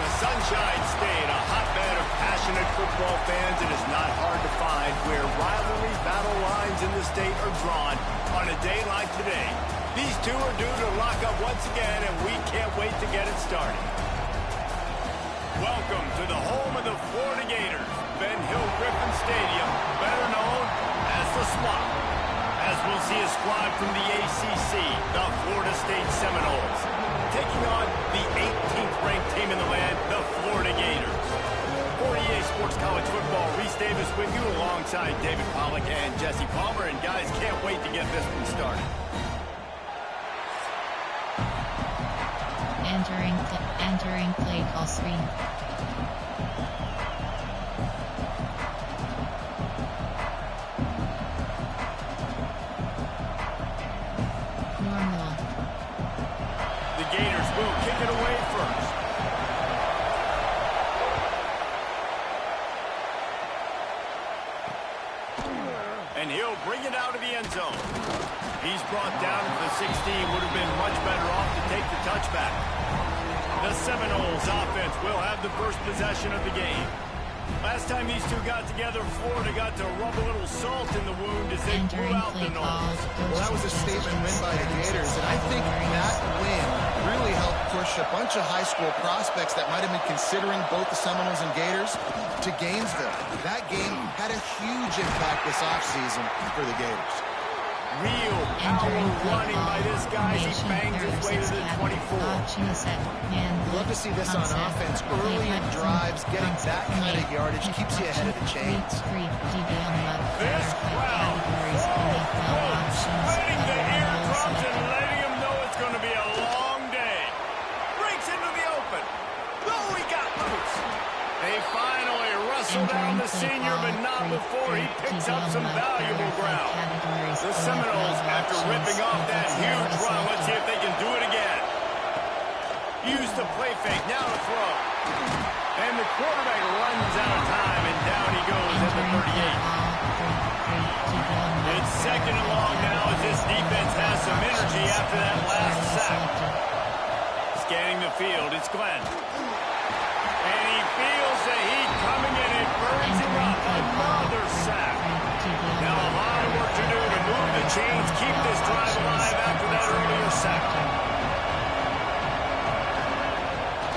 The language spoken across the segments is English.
The Sunshine State, a hotbed of passionate football fans. It is not hard to find where rivalry battle lines in the state are drawn on a day like today. These two are due to lock up once again, and we can't wait to get it started. Welcome to the home of the Florida Gators, Ben Hill Griffin Stadium, better known as the Swamp. As we'll see a squad from the ACC, the Florida State Seminoles, taking on the 18th ranked team in the land, the Florida Gators. For EA Sports College Football, Reese Davis with you alongside David Pollack and Jesse Palmer. And guys, can't wait to get this one started. Entering play call screen. Normal. The Gators will kick it away first. And he'll bring it out of the end zone. He's brought down to the 16. Would have been much better off to take the touchback. The Seminoles offense will have the first possession of the game. Last time these two got together, Florida got to rub a little salt in the wound as they blew out the Noles. Well, that was a statement win by the Gators, and I think that win really helped push a bunch of high school prospects that might have been considering both the Seminoles and Gators to Gainesville. That game had a huge impact this offseason for the Gators. Real power running by this guy. He bangs his way to the 24. Love to see this on offense. Early in drives, getting that kind of yardage keeps you ahead of the chains. This crowd spreading the eardrums and letting him know it's going to be a long day. Breaks into the open. Oh, he got loose. They finally wrestle down the senior, but not before he picks up some valuable ground. The Seminoles, after ripping off that huge run, let's see if they can do it again. Use the play fake, now to throw. And the quarterback runs out of time, and down he goes at the 38. It's second and long now as this defense has some energy after that last sack. Scanning the field, it's Glenn. And he feels the heat coming in. It burns him up. Another sack. Now a lot of work to do to move the chains, keep this drive alive after that earlier sack.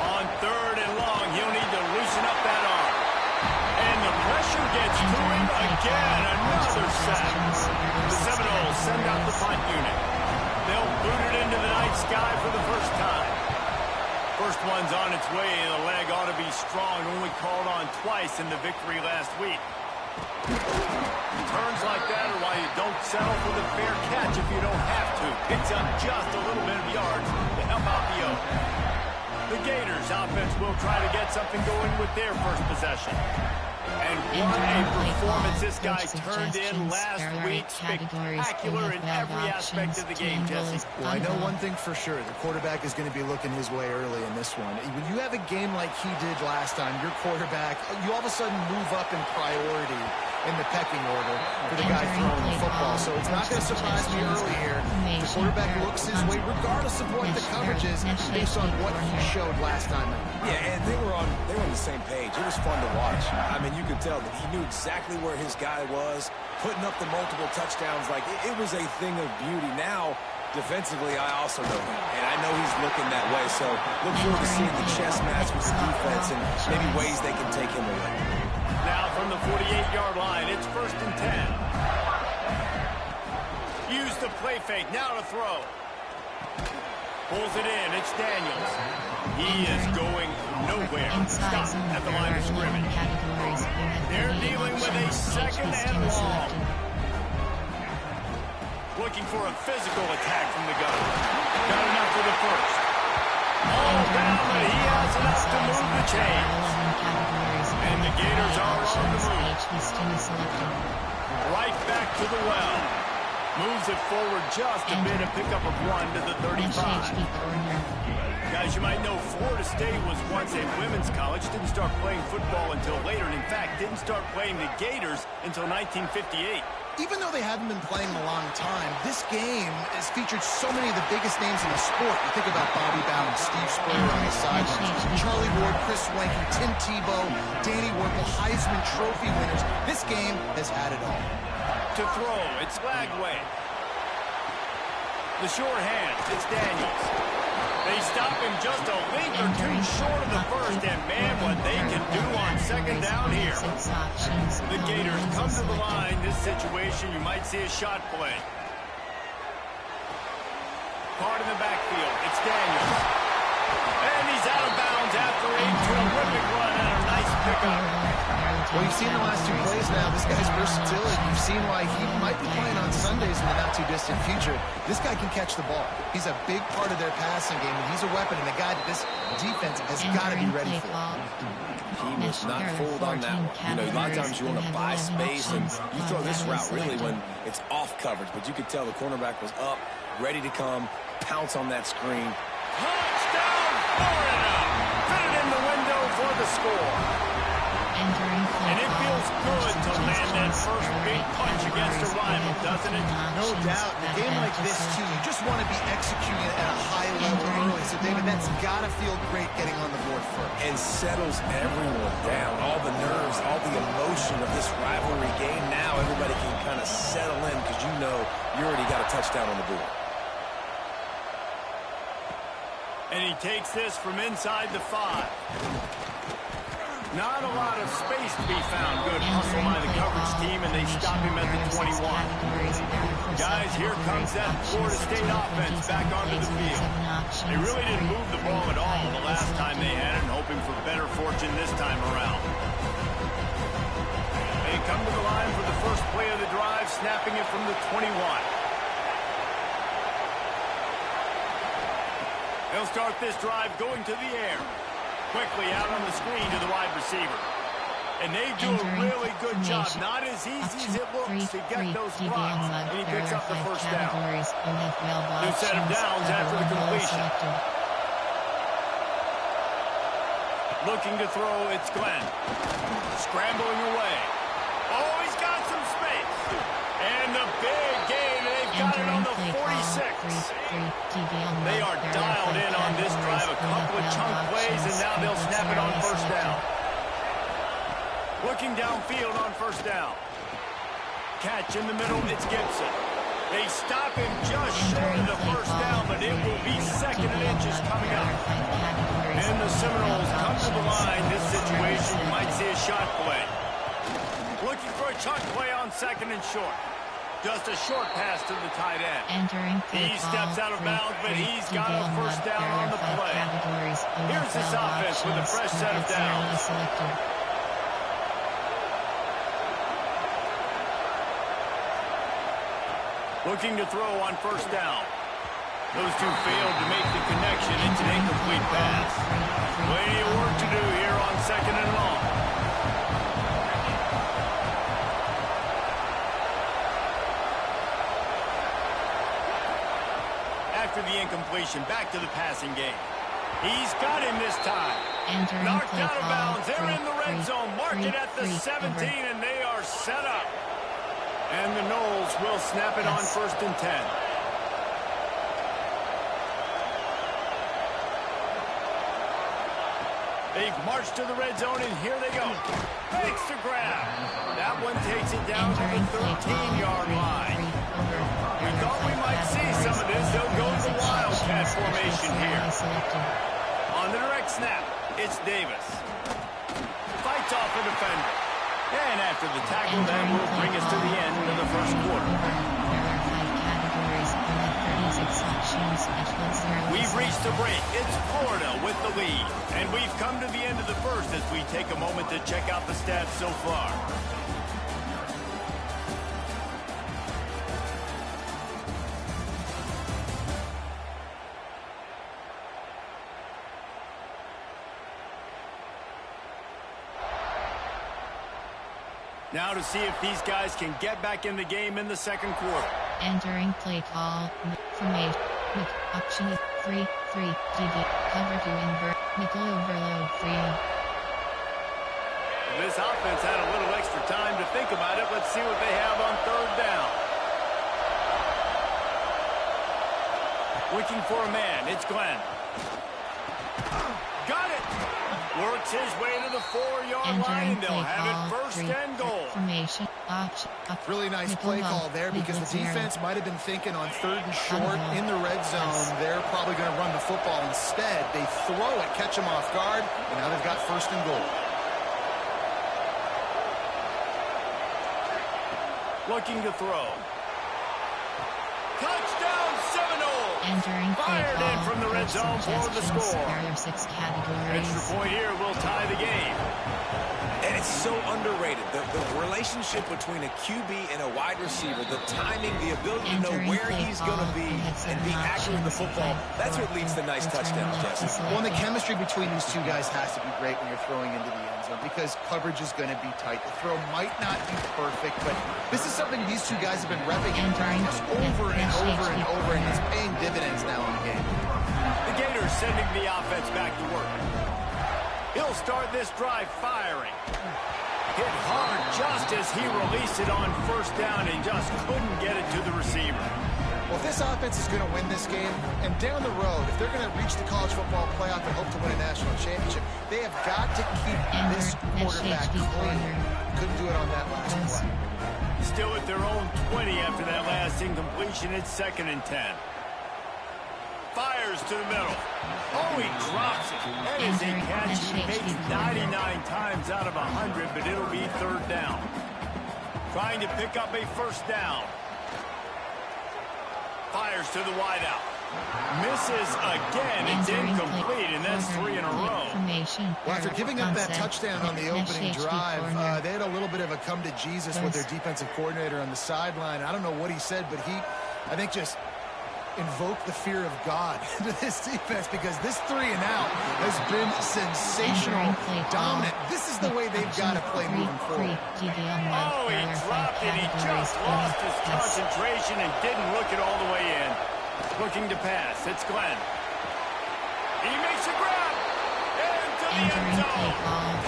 On third and long, he'll need to loosen up that arm. And the pressure gets to him again. Another sack. The Seminoles send out the punt unit. They'll boot it into the night sky for the first time. First one's on its way, and the leg ought to be strong. Only called on twice in the victory last week. Turns like that are why you don't settle for the fair catch if you don't have to. Picks up just a little bit of yards to help out the Oaks. The Gators offense will try to get something going with their first possession. And what a performance this guy turned in last week. Spectacular in every aspect of the game, Jesse. Well, I know one thing for sure. The quarterback is going to be looking his way early in this one. When you have a game like he did last time, your quarterback, you all of a sudden move up in priority in the pecking order for the guy throwing the football. So it's not going to surprise me early here. The quarterback looks his way regardless of what the coverage is based on what he showed last time. Yeah, and they were on the same page. It was fun to watch. I mean, you could tell that he knew exactly where his guy was, putting up the multiple touchdowns. Like, it was a thing of beauty. Now, defensively, I also know him, and I know he's looking that way. So look forward to seeing the chess match with the defense and maybe ways they can take him away. Now from the 48-yard line, it's 1st and 10. Use the play fake, now to throw. Pulls it in, it's Daniels. He is going nowhere. Stop at the line of scrimmage. They're dealing with a second and long. Looking for a physical attack from the gun. Got enough for the first. All down, but he has enough to move the chains. And the Gators are on the move. Right back to the well. Moves it forward just a bit, a pickup of 1 to the 35. Guys, you might know Florida State was once a women's college, didn't start playing football until later, and in fact, didn't start playing the Gators until 1958. Even though they haven't been playing a long time, this game has featured so many of the biggest names in the sport. You think about Bobby Bowden, Steve Spurrier on the sidelines, Charlie Ward, Chris Wanky, Tim Tebow, Danny Werfel, Heisman Trophy winners. This game has had it all. To throw, it's Lagway. The short hand, it's Daniels. They stop him just a link or two short of the first, and man, what they can do on second down here. The Gators come to the line. This situation, you might see a shot play. Card in the backfield, it's Daniels. And he's out of bounds after a terrific run and a nice pickup. Well, you've seen the last 2 plays now. This guy's versatility. You've seen why he might be playing on Sundays in the not-too-distant future. This guy can catch the ball. He's a big part of their passing game, and he's a weapon and a guy that this defense has got to be ready for. He was not fooled on that one. You know, a lot of times you want to buy space, and you throw this route really when it's off coverage. But you could tell the cornerback was up, ready to come, pounce on that screen. Touchdown, Florida! Fit it in the window for the score. And it feels good to land that first big punch against a rival, doesn't it? No doubt. In a game like this, too, you just want to be executing at a high level early. So, David, that's got to feel great getting on the board first. And settles everyone down. All the nerves, all the emotion of this rivalry game. Now everybody can kind of settle in because you know you already got a touchdown on the board. And he takes this from inside the 5. Not a lot of space to be found. Good hustle by the coverage team, and they stop him at the 21. Guys, here comes that Florida State offense back onto the field. They really didn't move the ball at all the last time they had it, and hoping for better fortune this time around. They come to the line for the first play of the drive, snapping it from the 21. They'll start this drive going to the air. Quickly out on the screen to the wide receiver. And they do a really good job. Not as easy as it looks to get those blocks. And he picks up the first down. New set of downs after the completion. Looking to throw, it's Glenn. Scrambling away. Oh, he's got some space. And the big gain, they've got it on the 46. They are dialed in on this drive. A couple of chunk plays, and now they'll snap it on first down. Looking downfield on first down. Catch in the middle, it's Gibson. They stop him just short of the first down, but it will be second and inches coming up. And the Seminoles come to the line. This situation, you might see a shot play. Looking for a chunk play on second and short. Just a short pass to the tight end. He steps out of bounds, but he's got a first down on the play. Here's this offense with a fresh set of downs. Looking to throw on first down. Those two failed to make the connection. It's an incomplete pass. Plenty of work to do here on second and long. After the incompletion, back to the passing game. He's got him this time. Knocked out of bounds. They're in the red zone. Mark it at the 17, and they are set up. And the Noles will snap it on first and 10. They've marched to the red zone, and here they go. Makes the grab. That one takes it down to the 13-yard line. We thought we might see some of this. They'll go to the Wildcat formation here. On the direct snap, it's Davis. Fights off a defender. And after the tackle, that will bring us to the end of the first quarter. We've reached the break. It's Florida with the lead. And we've come to the end of the first as we take a moment to check out the stats so far. Now to see if these guys can get back in the game in the second quarter. Entering play call. Formation. Option 3-3, DB, cover to invert, nickel overload 3. This offense had a little extra time to think about it. Let's see what they have on third down. Looking for a man. It's Glenn. Got it. Works his way to the 4-yard line, and they'll have it first and goal. Formation, option, Really nice play call there because the defense might have been thinking on third and short in the red zone. They're probably going to run the football. Instead, they throw it, catch them off guard, and now they've got first and goal. Looking to throw. Touchdown Seminoles! Entering Fired in from the red zone for the score. There are 6 categories. Extra point here will tie the game. And it's so underrated. The relationship between a QB and a wide receiver, the timing, the ability to know where he's going to be and be accurate with the football, that's what leads to nice touchdowns, Jesse. Well, and the chemistry between these two guys has to be great when you're throwing into the end zone because coverage is going to be tight. The throw might not be perfect, but this is something these two guys have been repping in practice over and over and over, and it's paying dividends now in the game. The Gators sending the offense back to work. He'll start this drive firing. Hit hard just as he released it on first down and just couldn't get it to the receiver. Well, if this offense is going to win this game, and down the road, if they're going to reach the college football playoff and hope to win a national championship, they have got to keep this quarterback clean. Couldn't do it on that last play. Still at their own 20 after that last incompletion. It's 2nd and 10. Fires to the middle. Oh, he drops it. That is a catch he makes 99 times out of 100, but it'll be third down. Trying to pick up a first down. Fires to the wideout. Misses again. It's incomplete, and that's 3 in a row. Well, after giving up that touchdown on the opening drive, they had a little bit of a come to Jesus with their defensive coordinator on the sideline. I don't know what he said, but he, I think, just invoke the fear of God into this defense because this 3 and out has been sensational, dominant. This is the way they've got to play moving forward. Oh, he dropped it. He just lost his concentration and didn't look it all the way in. Looking to pass. It's Glenn. He makes a grab. Into the end zone.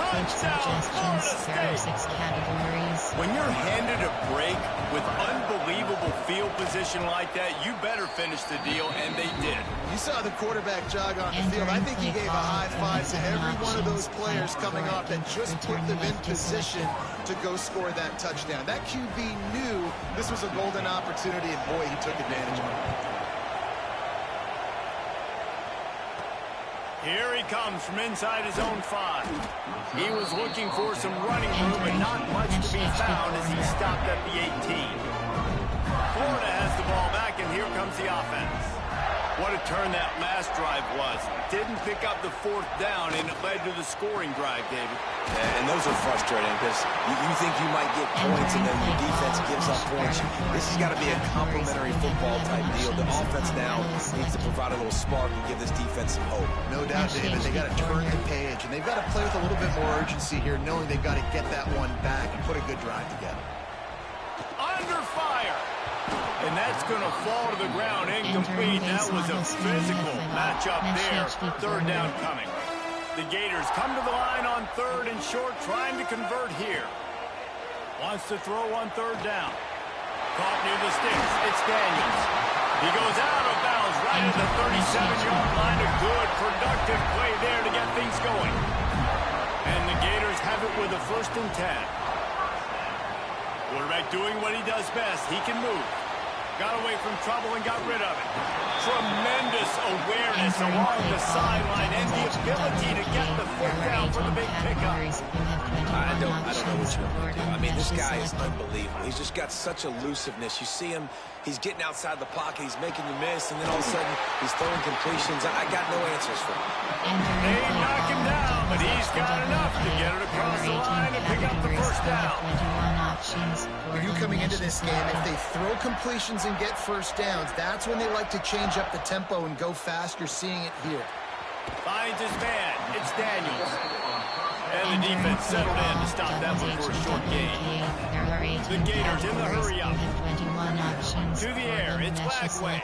Touchdown, Florida State. When you're handed a break with unbelievable field position like that, you better finish the deal, and they did. You saw the quarterback jog on the field. I think he gave a high five to every one of those players coming off that just put them in position to go score that touchdown. That QB knew this was a golden opportunity, and boy, he took advantage of it. Here he comes from inside his own 5. He was looking for some running room, but not much to be found as he stopped at the 18. Florida has the ball back, and here comes the offense. What a turn that last drive was. Didn't pick up the 4th down, and it led to the scoring drive, David. And those are frustrating because you think you might get points and then the defense gives up points. This has got to be a complementary football type deal. The offense now needs to provide a little spark and give this defense some hope. No doubt, David. They got to turn the page, and they've got to play with a little bit more urgency here, knowing they've got to get that one back and put a good drive together. Under fire. And that's going to fall to the ground incomplete. That was a physical matchup there. Third down coming. The Gators come to the line on 3rd and short, trying to convert here. Wants to throw on 3rd down. Caught near the sticks. It's Daniels. He goes out of bounds right at the 37-yard line. A good, productive play there to get things going. And the Gators have it with a 1st and 10. Quarterback doing what he does best. He can move. Got away from trouble and got rid of it. Tremendous awareness along the sideline and the ability to get the foot down for the big pickup. I don't know what you're going to do. I mean, this guy is unbelievable. He's just got such elusiveness. You see him, he's getting outside the pocket, he's making you miss, and then all of a sudden, he's throwing completions. I got no answers for him. They knock him down, but he's got enough to get it across the line and pick up the 1st down. When you're coming into this game, if they throw completions and get 1st downs, that's when they like to change up the tempo and go fast. You're seeing it here. Finds his man. It's Daniels. And the defense settled in to stop that one for a short gain. The Gators in the hurry up. To the air. It's Lagway.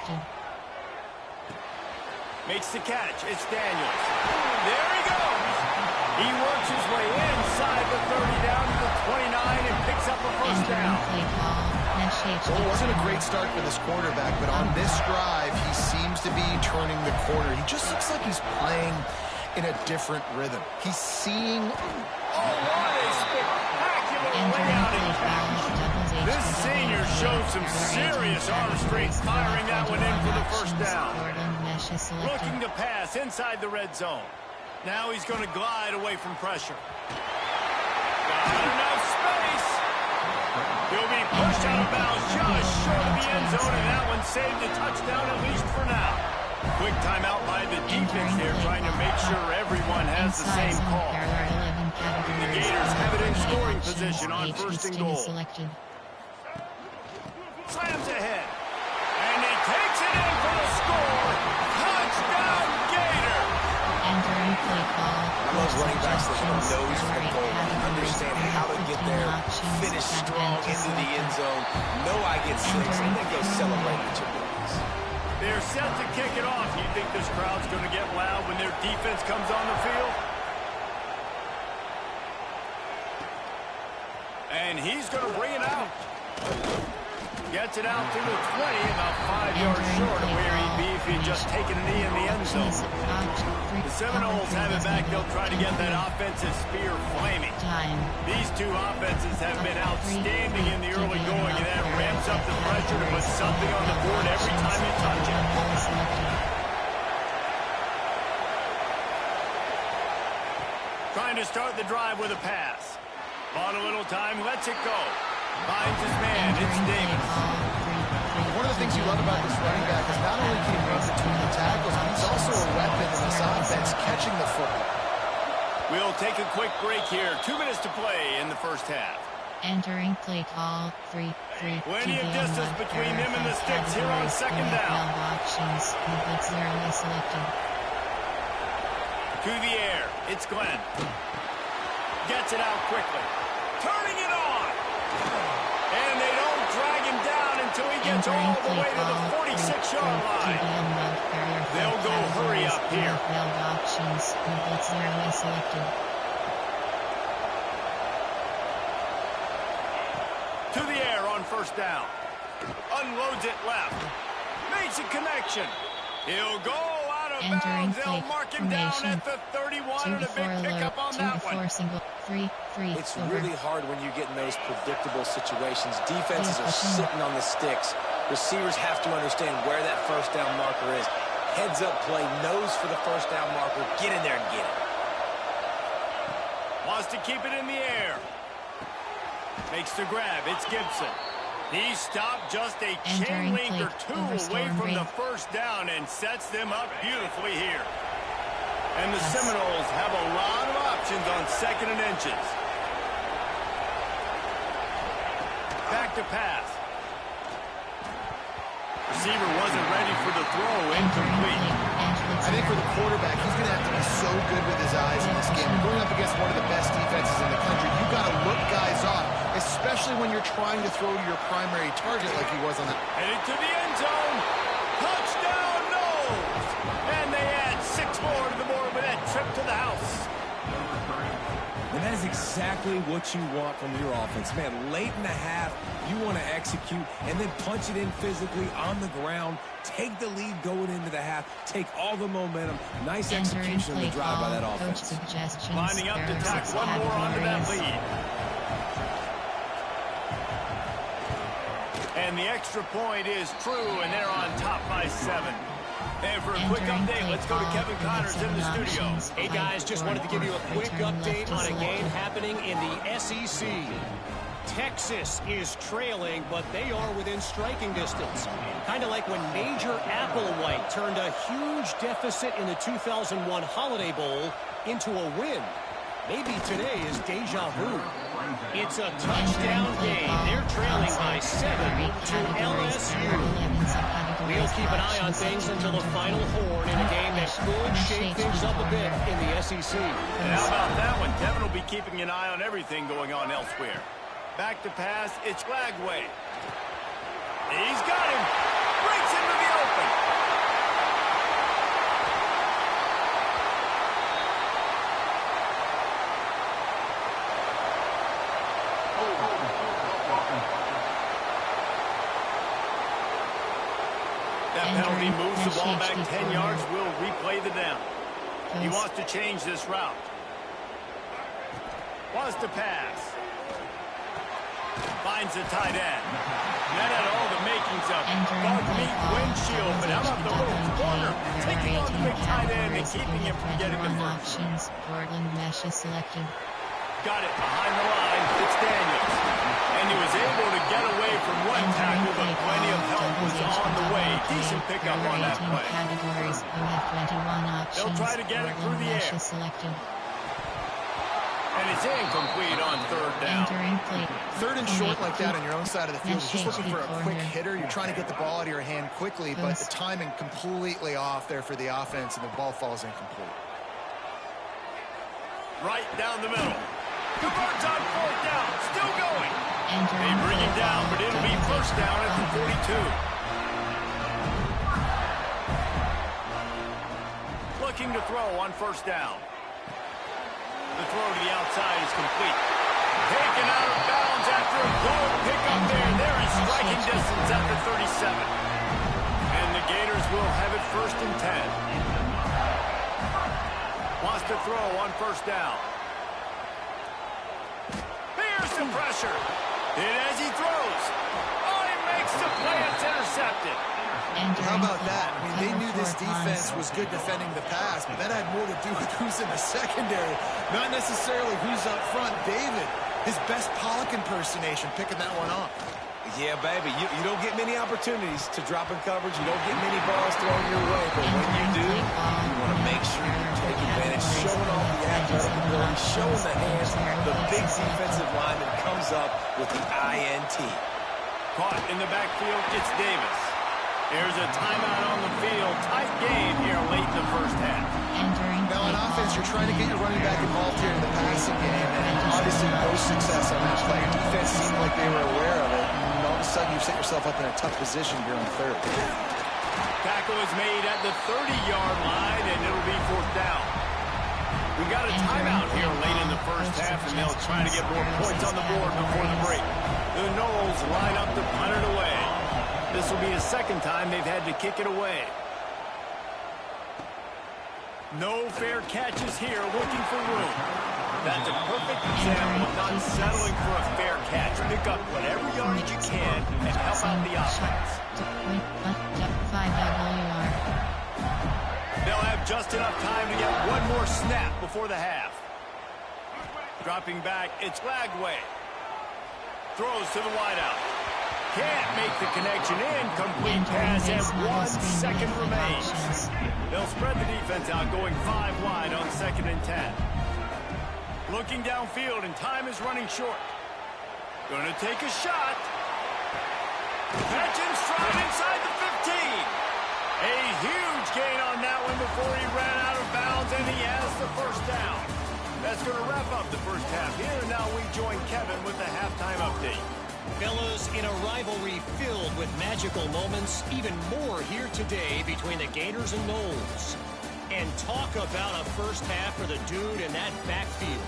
Makes the catch. It's Daniels. There he goes. He works his way inside the 30 down to the 29 and picks up a first down. Well, it wasn't a great start for this quarterback, but on this drive, he seems to be turning the corner. He just looks like he's playing in a different rhythm. He's seeing... Oh, what a spectacular layout and catch. This senior showed some serious arm strength, firing that one in for the first down. Looking to pass inside the red zone. Now he's going to glide away from pressure. Got enough space. He'll be pushed out of bounds just short of the end zone, and that one saved a touchdown at least for now. Quick timeout by the defense there, trying to make sure everyone has the same call. The Gators have it in scoring position on first and goal. Slams ahead. And he takes it in for the score. Touchdown, Gator! Entering play call. I love running backs that have nose for the goal, understand how to get there, finish strong into the end zone, know I get 6, and then go celebrate with your boys. They're set to kick it off. You think this crowd's going to get loud when their defense comes on the field? And he's going to bring it out. Gets it out to the 20, about 5 yards short of where he'd be if he'd just taken a knee in the end zone. The Seminoles have it back. They'll try to get that offensive spear flaming. These two offenses have been outstanding in the early going, and that ramps up the pressure to put something on the board every time you touch it. Trying to start the drive with a pass. Bought a little time, lets it go. Finds his man, it's Davis. One of the things you love about this running back is not only can he run between the tackles, but he's also a weapon in this offense, catching the football. We'll take a quick break here. 2 minutes to play in the first half. Entering play call 3-3. Plenty of distance between them and the sticks here on second down. Options. Selected. To the air, it's Glenn. Gets it out quickly. Turning it on. And they don't drag him down until he gets all the way to the 46-yard line. They'll go hurry up here. Options. Selected. To the air on first down. Unloads it left. Makes a connection. He'll go out of bounds. They'll mark him down at the 31 and a big pickup on that one. It's really hard when you get in those predictable situations. Defenses are sitting on the sticks. Receivers have to understand where that first down marker is. Heads up play, nose for the first down marker. Get in there and get it. Wants to keep it in the air. Makes the grab. It's Gibson. He stopped just a chain link or two away from the first down and sets them up beautifully here. And the Seminoles have a lot of options on second and inches. Back to pass. Receiver wasn't ready for the throw. Incomplete. I think for the quarterback, he's going to have to be so good with his eyes in this game. Going up against one of the best defenses in the country, you've got to look guys off, especially when you're trying to throw to your primary target like he was on that. Headed to the end zone. Touchdown, Noles. And they add 6 more to the board with that trip to the house. And that is exactly what you want from your offense. Man, late in the half, you want to execute and then punch it in physically on the ground. Take the lead going into the half. Take all the momentum. Nice execution of the drive by that offense. Lining up to tack one more onto that lead. And the extra point is true, and they're on top by 7. And for a quick update, let's go to Kevin Connors in the studio. Hey guys, just wanted to give you a quick update on a game happening in the SEC. Texas is trailing, but they are within striking distance. Kind of like when Major Applewhite turned a huge deficit in the 2001 Holiday Bowl into a win. Maybe today is deja vu. It's a touchdown game. They're trailing by 7 to LSU. We'll keep an eye on things until the final horn in a game that could shake things up a bit in the SEC. And how about that one? Devin will be keeping an eye on everything going on elsewhere. Back to pass, it's Lagway. He's got him. Breaks into the open. that penalty Entering moves the ball back PhD 10 corner. yards. We'll replay the down. He Post. wants to change this route. Wants to pass. Finds the tight end. That had all the makings of Entering bug play meat call. windshield. But how about the little corner? Taking on the big tight end and keeping him from getting the first. Options. Portland mesh is selected. Got it behind the line. It's Daniels. And he was able to get away from one tackle, but plenty of help was on the way. Decent pickup on that play. Categories. You have 21 options. They'll try to get it through the mesh air. is selected. And it's incomplete on third down. Entering play. Third and short like that on your own side of the field. You're just looking for a quick hitter. You're trying to get the ball out of your hand quickly, but the timing completely off there for the offense, and the ball falls incomplete. Right down the middle. Converts on fourth down. Still going. Entering They bring him play down, call. but it'll be first down at the 42. Looking to throw on first down. The throw to the outside is complete. Taken out of bounds after a goal pickup there. They're in striking distance at the 37. And the Gators will have it first and 10. Wants to throw on first down. Here's some pressure. And as he throws, he makes the play. It's intercepted. How about that? I mean, they knew this defense was good defending the pass, but that had more to do with who's in the secondary, not necessarily who's up front. David, his best Pollock impersonation, picking that one off. Yeah, baby, you don't get many opportunities to drop in coverage. You don't get many balls thrown your way, but when you do, you want to make sure you take advantage, showing off the athletic ability, showing the hands. The big defensive lineman comes up with the INT. Caught in the backfield, it's Davis. There's a timeout on the field. Tight game here late in the first half. Now on offense, you're trying to get your running back involved here in the passing game, and obviously no success on that play. Your defense seemed like they were aware of it, and all of a sudden you've set yourself up in a tough position here on third. Tackle is made at the 30-yard line, and it'll be fourth down. We got a timeout here late in the first half, and they'll try to get more points on the board before the break. The Noles line up to punt it away. This will be the second time they've had to kick it away. No fair catches here, looking for room. That's a perfect example of not settling for a fair catch. Pick up whatever yardage you can and help out the offense. They'll have just enough time to get one more snap before the half. Dropping back, it's Lagway. Throws to the wideout. Can't make the connection. Incomplete pass as 1 second remains. They'll spread the defense out, going 5 wide on 2nd and 10. Looking downfield, and time is running short. Going to take a shot. Catch and stride inside the 15. A huge gain on that one before he ran out of bounds, and he has the first down. That's going to wrap up the first half here. Now we join Kevin with the halftime update. Fellas, in a rivalry filled with magical moments, even more here today between the Gators and Noles. And talk about a first half for the dude in that backfield.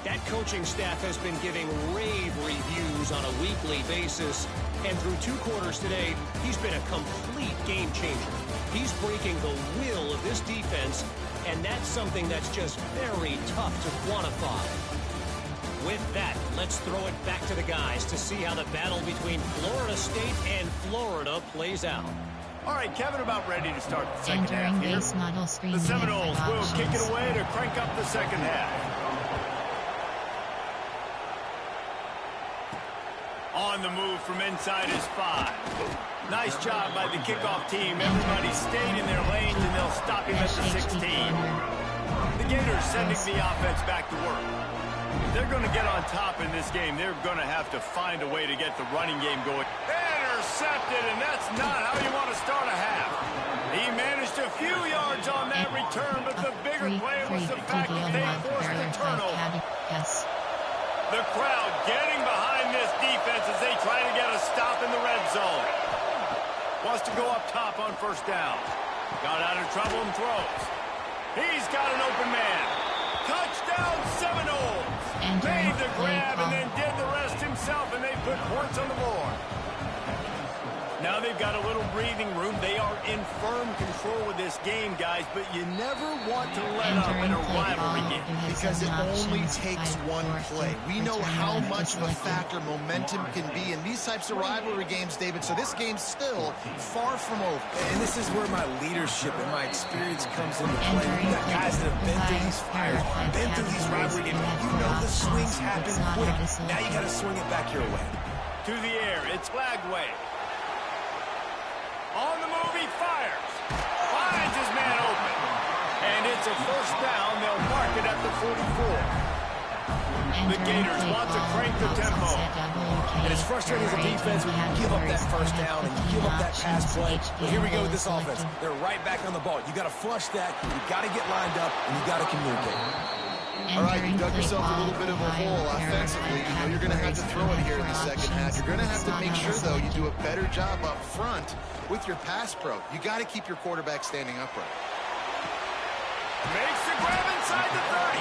That coaching staff has been giving rave reviews on a weekly basis. And through 2 quarters today, he's been a complete game changer. He's breaking the will of this defense, and that's something that's just very tough to quantify. With that, let's throw it back to the guys to see how the battle between Florida State and Florida plays out. All right, Kevin, about ready to start the second half here. Base model screen The Seminoles will options. kick it away to crank up the second half. On the move from inside is 5. Nice job by the kickoff team. Everybody stayed in their lanes, and they'll stop him at the 16. The Gators sending the offense back to work. If they're going to get on top in this game, they're going to have to find a way to get the running game going. Intercepted, and that's not how you want to start a half. He managed a few yards on that return, but the bigger play was the fact that they forced the turnover. The crowd getting behind this defense as they try to get a stop in the red zone. Wants to go up top on first down. Got out of trouble and throws. He's got an open man. Touchdown Seminoles. Made the grab and then did the rest himself, and they put points on the board. Now they've got a little breathing room. They are in firm control with this game, guys, but you never want to let up in a rivalry game. Because it only takes one play. We know how much of a factor momentum can be in these types of rivalry games, David, so this game's still far from over. And this is where my leadership and my experience comes into play. You got guys that have been through these fires, been through these rivalry games. You know the swings happen quick. Now you got to swing it back your way. To the air, it's Flagway. On the move, he fires. Finds his man open. And it's a first down. They'll mark it at the 44. The Gators want to crank the tempo. And it's frustrating as a defense when you give up that first down and you give up that pass play. But here we go with this offense. They're right back on the ball. You got to flush that. You got to get lined up, and you got to communicate. All right, you dug yourself a little bit of a hole offensively. You know you're going to have to throw it here in the second half. You're going to have to make sure, though, you do a better job up front with your pass pro. You got to keep your quarterback standing upright. Makes the grab inside the 30.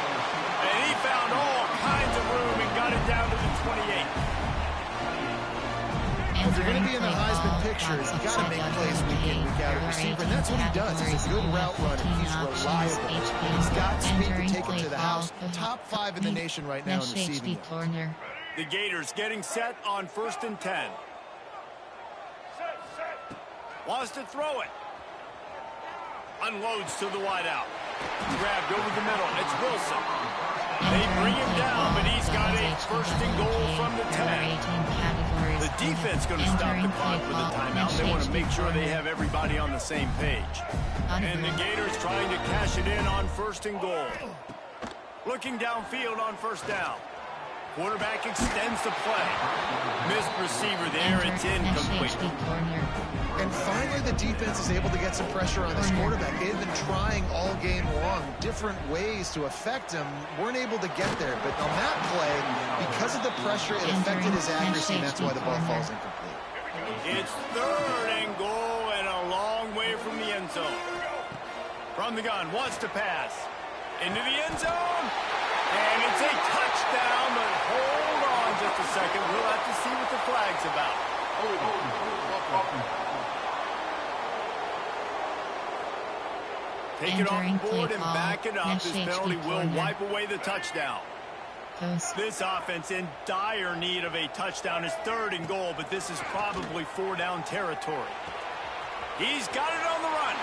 And he found all kinds of room and got it down to the 28. If you're going to be in the Heisman picture, you got to make plays week in, week out at receiver, and that's what he does. He's a good route runner. He's reliable. He's got speed to take it to the house. Top 5 in the nation right now in receiving. The Gators getting set on 1st and 10. Wants to throw it. Unloads to the wideout. Grabbed over the middle. It's Wilson. They bring him down, but he's got a 1st and goal from the 10. The defense going to stop the clock with a timeout. They want to make sure they have everybody on the same page. And the Gators trying to cash it in on 1st and goal. Looking downfield on 1st down. Quarterback extends the play. Missed receiver there. It's incomplete. And finally, the defense is able to get some pressure on this quarterback. They've been trying all game long different ways to affect him. Weren't able to get there. But on that play, because of the pressure, it affected his accuracy, and that's why the ball falls incomplete. It's 3rd and goal and a long way from the end zone. From the gun, wants to pass. Into the end zone. And it's a touchdown, but hold on just a second. We'll have to see what the flag's about. Take it off the board and back it up. This penalty will wipe away the touchdown. This offense in dire need of a touchdown. Is 3rd and goal, but this is probably 4-down territory. He's got it on the run.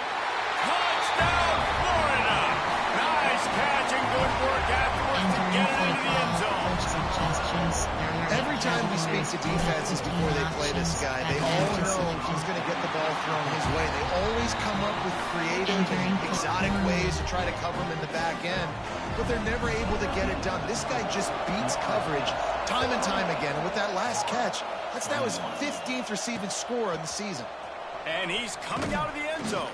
Touchdown, Florida! Nice catch and good work afterwards to get it into the end zone. Every time we speak to defenses before they play this guy, they all know he's going to get the ball thrown his way. They always come up with creative and exotic ways to try to cover him in the back end, but they're never able to get it done. This guy just beats coverage time and time again. And with that last catch, that's now his 15th receiving score of the season. And he's coming out of the end zone.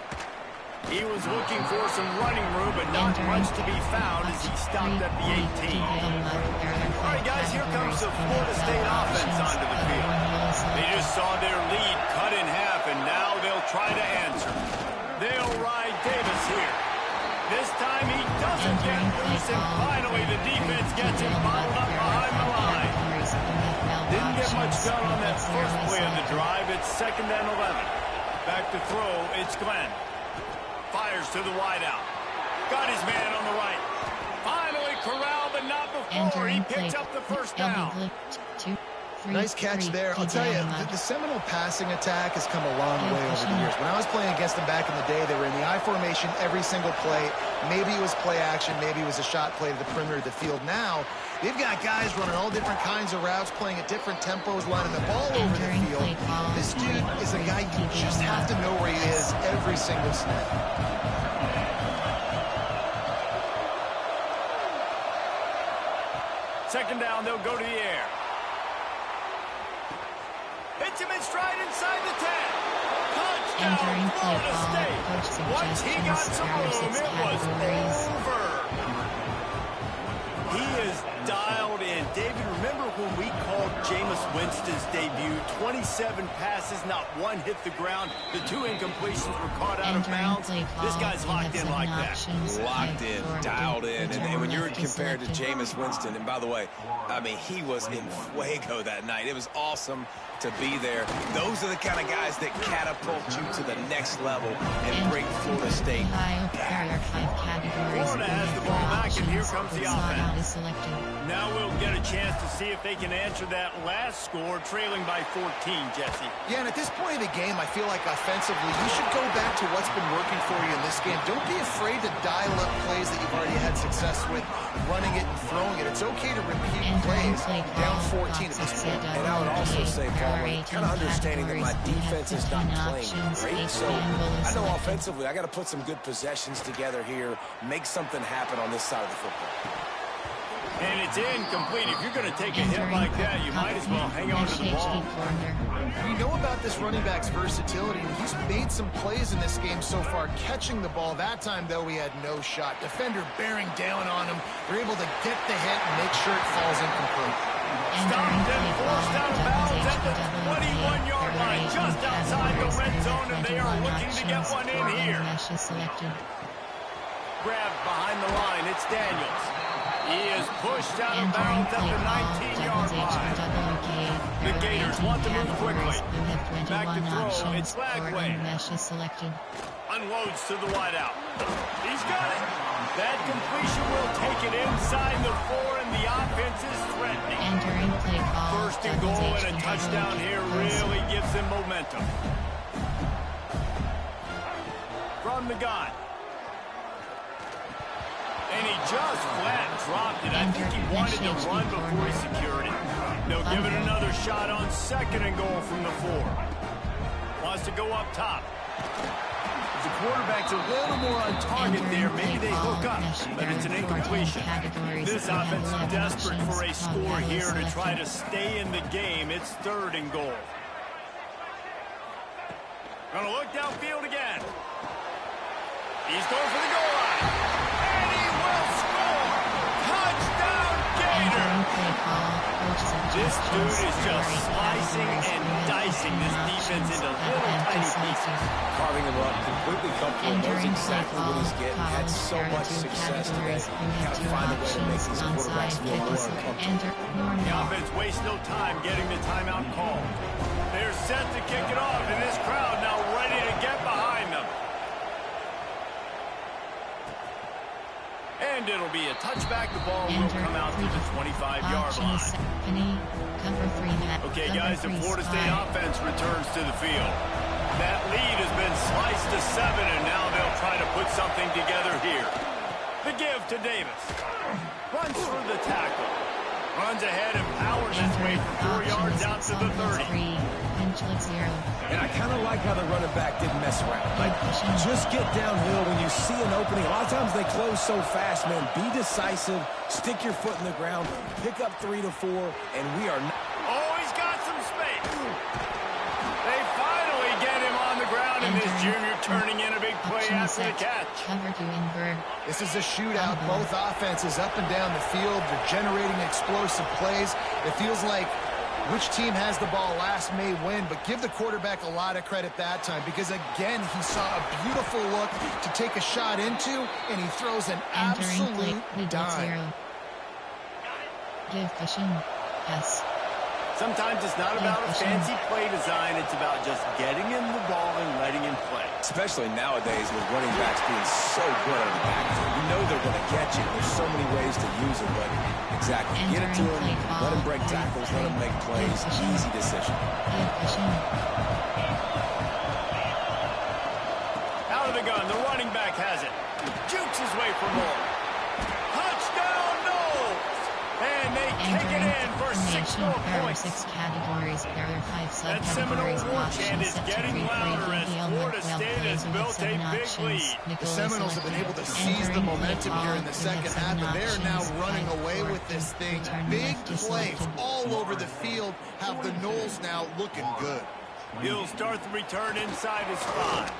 He was looking for some running room, but not much to be found as he stopped at the 18. All right, guys, here comes the Florida State offense onto the field. They just saw their lead cut in half, and now they'll try to answer. They'll ride Davis here. This time he doesn't get loose, and finally the defense gets him bottled up behind the line. Didn't get much done on that first play of the drive. It's 2nd and 11. Back to throw, it's Glenn. Fires to the wideout. Got his man on the right. Finally corralled, but not before. He picked up the 1st down. Nice catch there. I'll tell you, the Seminole passing attack has come a long way over the years. When I was playing against them back in the day, they were in the I formation every single play. Maybe it was play action. Maybe it was a shot play to the perimeter of the field. Now, they've got guys running all different kinds of routes, playing at different tempos, lining the ball over the field. This dude is a guy you just have to know where he is every single snap. 2nd down, they'll go to the air. Hits him in stride inside the 10. Touchdown, Florida State. Once he got some room, it was over. He is dialed in. David, remember when we called Jameis Winston's debut. 27 passes, not one hit the ground. The 2 incompletions were caught out of bounds. This guy's locked in like that. Locked in, dialed in. And when you're compared to Jameis Winston, and by the way, I mean, he was in fuego that night. It was awesome to be there. Those are the kind of guys that catapult you to the next level and bring Florida State back. Florida has the ball back, and here comes the offense. Now we'll get a chance to see if they can answer that last score, trailing by 14, Jesse. Yeah, and at this point of the game, I feel like offensively, you should go back to what's been working for you in this game. Don't be afraid to dial up plays that you've already had success with, running it and throwing it. It's okay to repeat plays down 14 at this point. And I would also say, Paul, kind of understanding that my defense is not playing great, so I know offensively I got to put some good possessions together here, make something happen on this side of the football. And it's incomplete. If you're going to take a hit like that, you might as well hang on to the ball. We know about this running back's versatility, and he's made some plays in this game so far, catching the ball. That time, though, he had no shot. Defender bearing down on him. They're able to get the hit and make sure it falls incomplete. Stopped and forced out of bounds at the 21-yard line, just outside the red zone, and they are looking to get one in here. Grabbed behind the line, it's Daniels. He is pushed out of bounds at the 19-yard line. The Gators want to move quickly. Back to throw, it's Lagway. Unloads to the wideout. He's got it. That completion will take it inside the 4, and the offense is threatening. First and goal and a touchdown here really gives them momentum. From the gun. And he just flat dropped it. I think he wanted to run before he secured it. They'll give it another shot on 2nd and goal from the 4. Wants to go up top. The quarterback's a little more on target there. Maybe they hook up, but it's an incompletion. This offense is desperate for a score here to try to stay in the game. It's 3rd and goal. Gonna look downfield again. He's going for the goal line. And he will score. Touchdown, Gator. This dude is just slicing and dicing this defense into little tiny pieces. Carving him up, completely comfortable, knows exactly what he's getting, had so much success today. Got to find a way to make these quarterbacks feel more uncomfortable. The offense wastes no time getting the timeout called. They're set to kick it off, and this crowd now ready to get behind them. And it'll be a touchback. The ball will come out to the 25-yard line. Okay, guys, the Florida State offense returns to the field. That lead has been sliced to 7, and now they'll try to put something together here. The give to Davis. Runs through the tackle. Runs ahead and powers his way for 4 yards out to the 30. And I kind of like how the running back didn't mess around. Like, just get downhill when you see an opening. A lot of times they close so fast, man. Be decisive. Stick your foot in the ground. Pick up 3 to 4, and we are not. Oh, he's got some space. They finally get him on the ground, and this junior turning in a big play after the catch. This is a shootout. Both offenses up and down the field. They're generating explosive plays. It feels like which team has the ball last may win, but give the quarterback a lot of credit that time because, again, he saw a beautiful look to take a shot into, and he throws an absolute dime. Give Cushing. Yes. Sometimes it's not about a fancy play design. It's about just getting him the ball and letting him play. Especially nowadays with running backs being so good at the backfield. You know they're going to catch it. There's so many ways to use it, but exactly. Get it to him, let him break tackles, let him make plays. Easy decision. Out of the gun, the running back has it. Jukes his way for more. Touchdown, Knowles! And they kick it in for 6 more points. 6 categories. There are 5 that Seminole war chant is getting louder as Florida State has built a big lead. The Seminoles have been able to seize the momentum here in the second half, and they're now running away with this thing. Big plays all over the field have the Noles now looking good. He'll start the return inside his 5.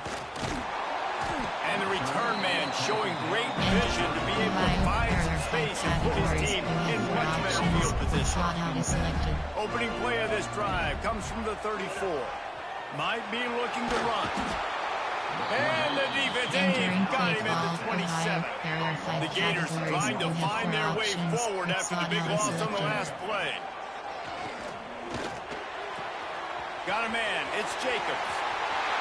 And the return man showing great vision to be able to find some space and put his team in much better field position. slot out is selected. Opening play of this drive comes from the 34. Might be looking to run. And the defense Entering got play him call, at the 27. Ohio. There are 5 The Gators categories. trying to You have find 4 their way options. forward With after the slot big out is loss on the selected. last play. Got a man. It's Jacobs.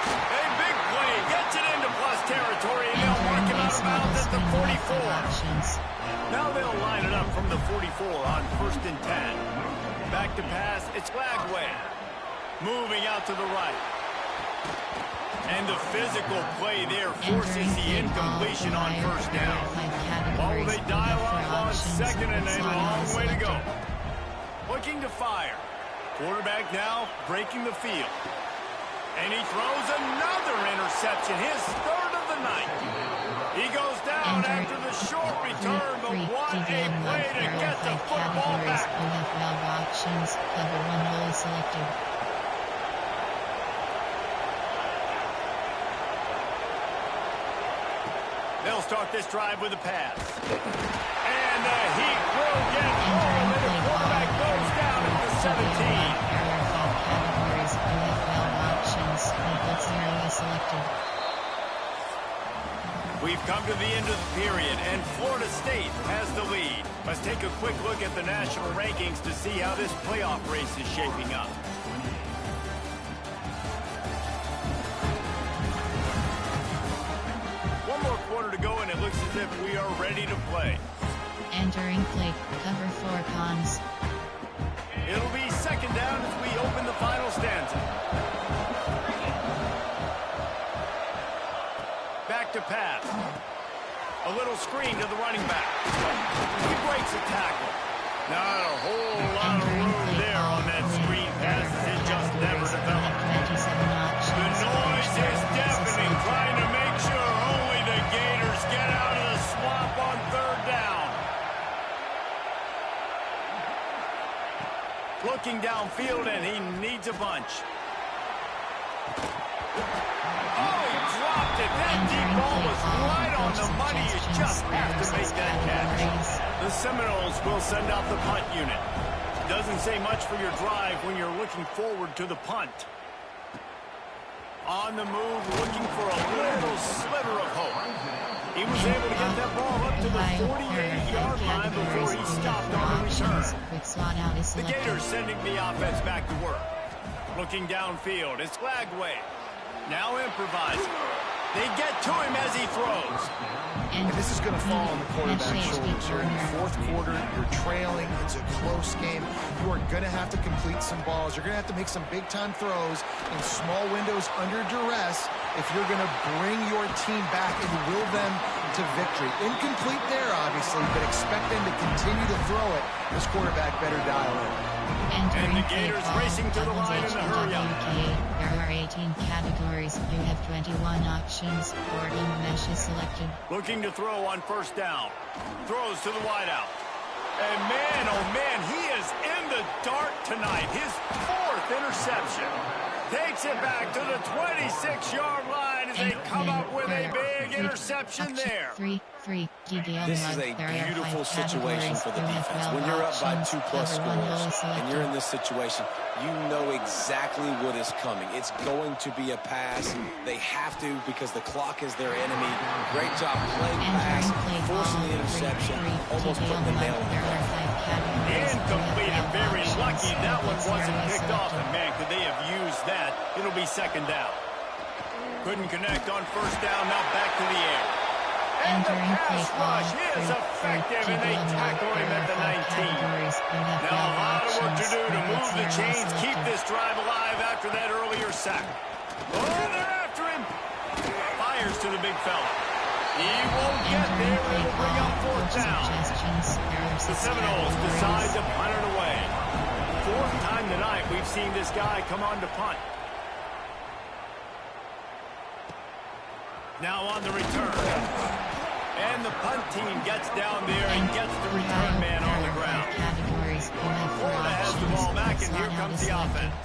A big play. Gets it into plus territory, and they'll mark him out of bounds at the 44. Now they'll line it up from the 44 on 1st and 10. Back to pass. It's Lagway. Moving out to the right. And the physical play there forces the incompletion on 1st down. Oh, they dial up on 2nd and a long way to go. Looking to fire. Quarterback now breaking the field. And he throws another interception, his 3rd of the night. He goes down after the short return, but what a play to get the football back. You have 12 options. Cover 1 hole is selected. They'll start this drive with a pass. And the heat will get home, and the quarterback goes down at the 17. There are 5 categories. You have 12 options. Input 0 is selected. We've come to the end of the period, and Florida State has the lead. Let's take a quick look at the national rankings to see how this playoff race is shaping up. One more quarter to go, and it looks as if we are ready to play. Entering play. Cover 4 cons. It'll be 2nd down as we open the final stanza. Back to pass. A little screen to the running back. He breaks a tackle. Not a whole lot of room there on that screen pass. It just never developed. 27 options. The noise is deafening, trying to make sure only the Gators get out of the swamp on 3rd down. Looking downfield, and he needs a bunch. Oh, he dropped it. That deep ball was right on the money. You just have to make that catch. The Seminoles will send out the punt unit. Doesn't say much for your drive when you're looking forward to the punt. On the move, looking for a little sliver of hope. He was able to get that ball up to the 48-yard line before he stopped on the return. The Gators sending the offense back to work. Looking downfield, it's Lagway. Now improvising. They get to him as he throws. And this is going to fall on the quarterback's shoulders. You're in the 4th quarter. You're trailing. It's a close game. You are going to have to complete some balls. You're going to have to make some big-time throws in small windows under duress if you're going to bring your team back and will them to victory. Incomplete there, obviously, but expect them to continue to throw it. This quarterback better dial in. And the Gators racing to the line in a hurry-up. There are 18 categories. You have 21 options. 14 mesh is selected. Looking to throw on 1st down. Throws to the wideout. And man, oh man, he is in the dark tonight. His 4th interception. Takes it back to the 26-yard line as they come up with a big interception there. This is a beautiful situation for the defense. When you're up by 2+ scores and you're in this situation, you know exactly what is coming. It's going to be a pass. They have to because the clock is their enemy. Great job playing pass, forcing the interception, almost putting the nail in the coffin. Incomplete and very lucky that one wasn't picked off. And man, could they have used that? It'll be 2nd down. Couldn't connect on 1st down. Now back to the air. And the pass rush is effective, and they tackle him at the 19. Now a lot of work to do to move the chains, keep this drive alive after that earlier sack. Oh, they're after him. Fires to the big fella. He won't get there. It'll bring up 4th down. The Seminoles decide to punt it away. 4th time tonight we've seen this guy come on to punt. Now on the return. And the punt team gets down there and gets the return man on the ground. Florida has the ball back, and here comes the offense.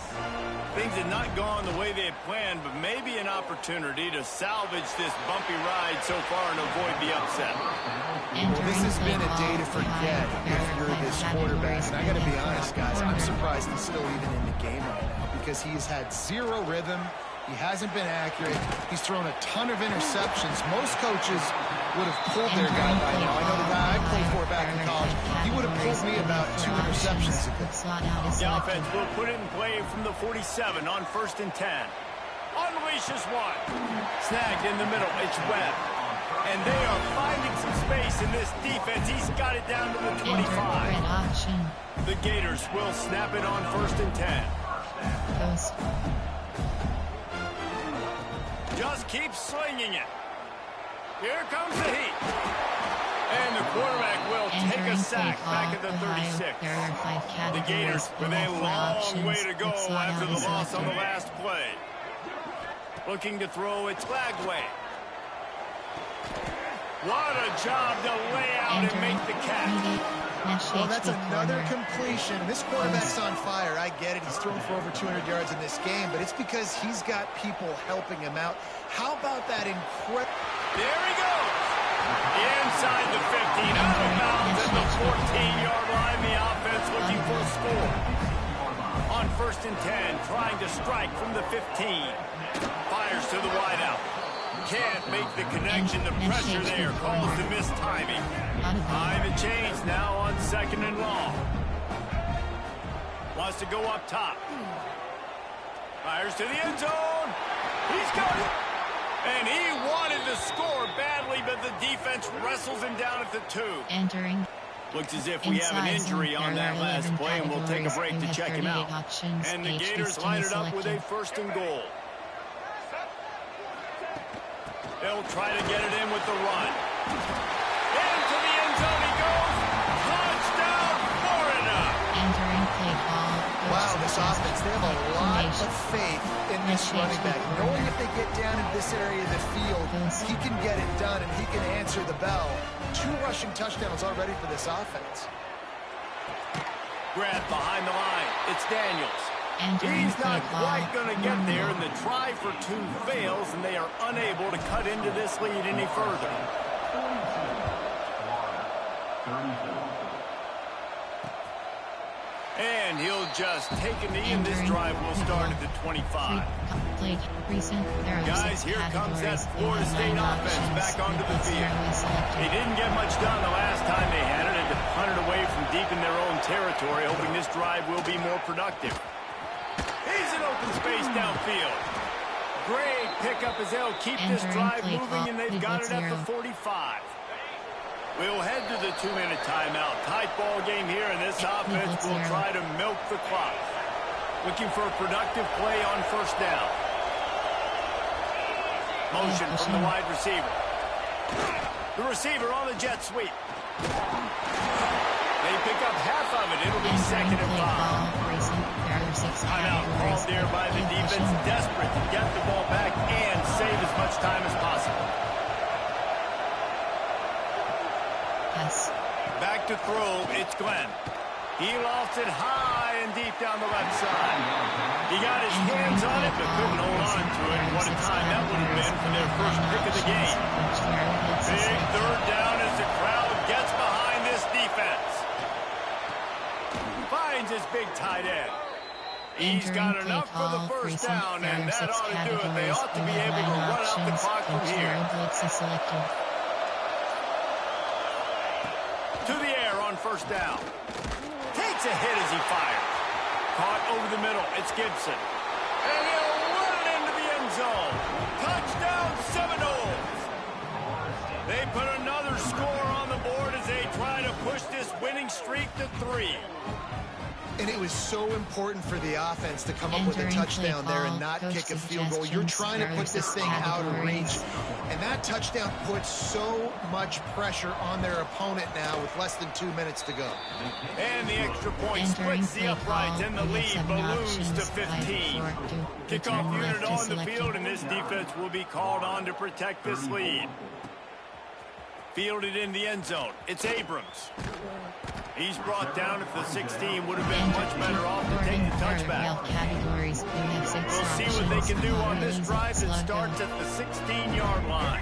Things had not gone the way they had planned, but maybe an opportunity to salvage this bumpy ride so far and avoid the upset. Well, this has been a day to forget if you're this quarterback. And I got to be honest, guys, I'm surprised he's still even in the game right now because he's had zero rhythm. He hasn't been accurate. He's thrown a ton of interceptions. Most coaches would have pulled their guy by now. I know the guy I played for back in college, he would have pulled me about 2 interceptions ago. The offense will put it in play from the 47 on 1st and 10. Unleashes one. Snagged in the middle. It's Webb. And they are finding some space in this defense. He's got it down to the 25. The Gators will snap it on 1st and 10. Just keep slinging it. Here comes the heat. And the quarterback will take a sack back at the 36. The Gators with a long way to go after the loss on the last play. Looking to throw, it's Lagway. What a job to lay out and make the catch. Well, that's another completion. This quarterback's on fire. I get it. He's thrown for over 200 yards in this game, but it's because he's got people helping him out. How about that incredible... There he goes. Inside the 15, out of bounds at the 14-yard line. The offense looking for a score. On 1st and 10, trying to strike from the 15. Fires to the wideout. Can't make the connection. The pressure there calls the missed timing. Time to change now on 2nd and long. Wants to go up top. Fires to the end zone. He's got it. And he wanted to score badly, but the defense wrestles him down at the 2. Entering. Looks as if we have an injury on that last play, and we'll take a break to check him out. And the Gators line it up with a 1st and goal. They'll try to get it in with the run. Into the end zone he goes. Touchdown, Florida. Entering play ball. Wow, this offense, they have a lot of faith in this running back. Knowing if they get down in this area of the field, he can get it done and he can answer the bell. 2 rushing touchdowns already for this offense. Grab behind the line. It's Daniels. He's not quite going to get there, and the try for 2 fails, and they are unable to cut into this lead any further. And he'll just take a knee, and this drive will start at the 25. Guys, here comes that Florida State offense back onto the field. They didn't get much done the last time they had it, and to punt it away from deep in their own territory, hoping this drive will be more productive. He's in open space downfield. Great pickup as they'll keep this drive moving, and they've got it at the 45. We'll head to the 2-minute timeout. Tight ball game here, and this offense will try to milk the clock. Looking for a productive play on 1st down. Motion from the wide receiver. The receiver on the jet sweep. They pick up half of it. It'll be 2nd and 5. Timeout called there by the defense, desperate to get the ball back and save as much time as possible. Yes. Back to throw, it's Glenn. He lofts it high and deep down the left side. He got his hands on it, but couldn't hold on to it. What a time that would have been for their first pick of the game. Big 3rd down as the crowd gets behind this defense. Finds his big tight end. He's got enough for the 1st down, and that ought to do it. They ought to be able to run out the clock from here. To the air on 1st down. Takes a hit as he fires. Caught over the middle. It's Gibson. And he'll run it into the end zone. Touchdown, Seminoles. They put another score on the board as they try to push this winning streak to 3. And it was so important for the offense to come up with a touchdown there and not kick a field goal. You're trying to put this thing out of reach. And that touchdown puts so much pressure on their opponent now with less than 2 minutes to go. And the extra point splits the uprights, and the lead balloons to 15. Kickoff unit on the field, and this defense will be called on to protect this lead. Fielded in the end zone. It's Abrams. He's brought down at the 16. Would have been much better off to take the touchback. Categories. We'll see what they can do on this drive that starts at the 16-yard line.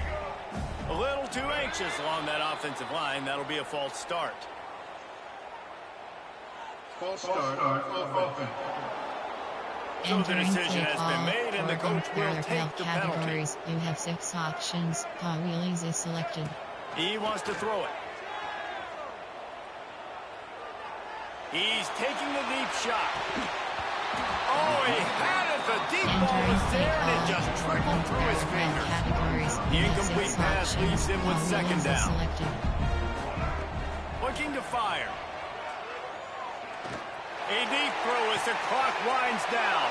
A little too anxious along that offensive line. That'll be a false start. False start. So the decision has been made, and the coach will take the penalty. Categories. You have 6 options. Paul Wheelies is selected. He wants to throw it. He's taking the deep shot. Oh, he had it. The deep ball was there, and it just trickled through his fingers. The incomplete pass leaves him with second down. Looking to fire. A deep throw as the clock winds down.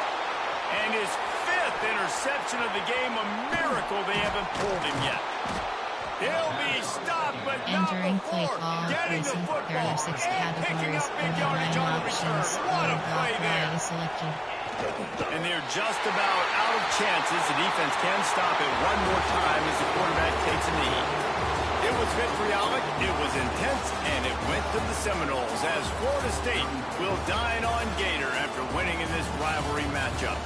And his 5th interception of the game, a miracle they haven't pulled him yet. He'll be stopped, but not before getting the football and picking up big yardage on the return. What a play there. And they're just about out of chances. The defense can stop it one more time as the quarterback takes a knee. It was vitriolic, it was intense, and it went to the Seminoles as Florida State will dine on Gator after winning in this rivalry matchup.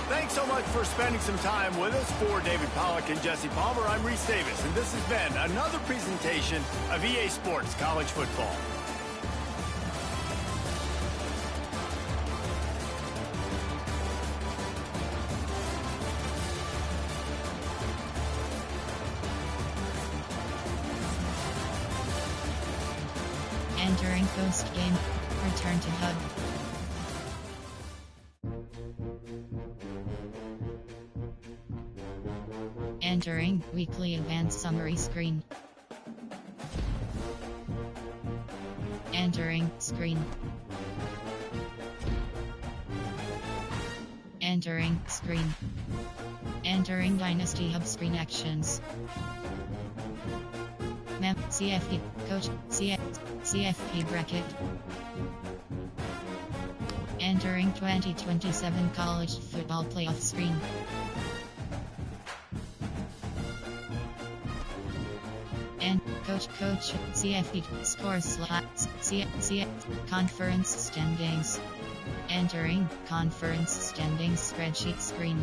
Thanks so much for spending some time with us. For David Pollack and Jesse Palmer, I'm Reese Davis, and this has been another presentation of EA Sports College Football. Entering post-game. Return to HUD. Entering weekly advanced summary screen. Entering screen. Entering screen. Entering Dynasty Hub screen actions. Map CFP coach CFP bracket. Entering 2027 college football playoff screen. And coach CFP scores slots CF conference standings. Entering conference standings spreadsheet screen.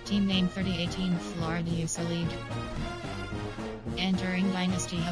Team name 3018 Florida USA League. Entering Dynasty Hub